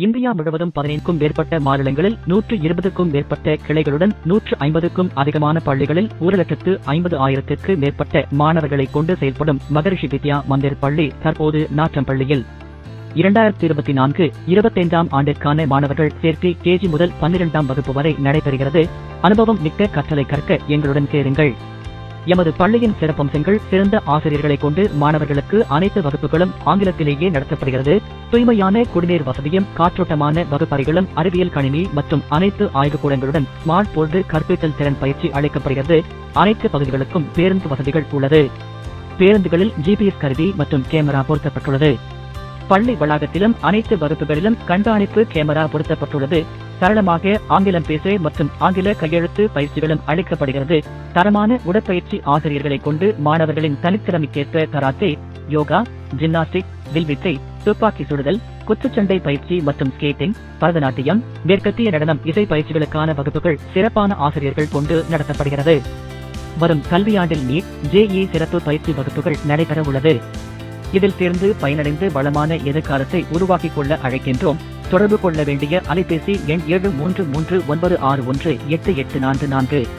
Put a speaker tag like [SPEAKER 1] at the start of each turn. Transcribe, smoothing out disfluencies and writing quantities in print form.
[SPEAKER 1] India முழுவதும் 15க்கும் மேற்பட்ட மாநிலங்களில் 120க்கும் மேற்பட்ட கிளைகளுடன் 150க்கும் அதிகமான பள்ளிகளில் 1,50,000க்கு மேற்பட்ட மாணவர்களை கொண்டு செயல்படும் மகரிஷி வித்யா மந்திர் பள்ளி தற்போது நாற்றம்பள்ளியில் 2024-25 ஆண்டிற்கான மாணவர்கள் சேர்க்கை KG முதல் 12ஆம் வகுப்பு வரை நடைபெறுகிறது. அனுபவம் மிக்க கற்றலை கற்க எங்களுடன் சேருங்கள். எமது பள்ளியின் சிறப்பம்சங்கள்: சிறந்த ஆசிரியர்களை கொண்டு மாணவர்களுக்கு அனைத்து வகுப்புகளும் ஆங்கிலத்திலேயே நடத்தப்படுகிறது. தூய்மையான குடிநீர் வசதியும் காற்றோட்டமான வகுப்பறைகளும் அறிவியல் கணினி மற்றும் அனைத்து ஆய்வுக்கூடங்களுடன் ஸ்மார்ட் போர்டு கற்பித்தல் திறன் பயிற்சி அளிக்கப்படுகிறது. அனைத்து பகுதிகளுக்கும் பேருந்து வசதிகள் உள்ளது. பேருந்துகளில் GPS கருவி மற்றும் கேமரா பொருத்தப்பட்டுள்ளது. பள்ளி வளாகத்திலும் அனைத்து வகுப்புகளிலும் கண்காணிப்பு கேமரா பொருத்தப்பட்டுள்ளது. சரளமாக ஆங்கிலம் பேச மற்றும் ஆங்கில கையெழுத்து பயிற்சிகளும் அளிக்கப்படுகிறது. தரமான உடற்பயிற்சி ஆசிரியர்களை கொண்டு மாணவர்களின் தனித்திறமைக்கேற்ப கராத்தே, யோகா, ஜிம்னாஸ்டிக், வில்வித்தை, துப்பாக்கி சுடுதல், குத்துச்சண்டை பயிற்சி மற்றும் ஸ்கேட்டிங், பரதநாட்டியம், மேற்கத்திய நடனம், இசை பயிற்சிகளுக்கான வகுப்புகள் சிறப்பான ஆசிரியர்கள் கொண்டு நடத்தப்படுகிறது. வரும் கல்வியாண்டில் NEET, JEE சிறப்பு பயிற்சி வகுப்புகள் நடைபெற உள்ளது. இதில் சேர்ந்து பயனடைந்து வளமான எதிர்காலத்தை உருவாக்கிக் கொள்ள அழைக்கின்றோம். தொடர்பு கொள்ள வேண்டிய அலைபேசி எண் 7339618844.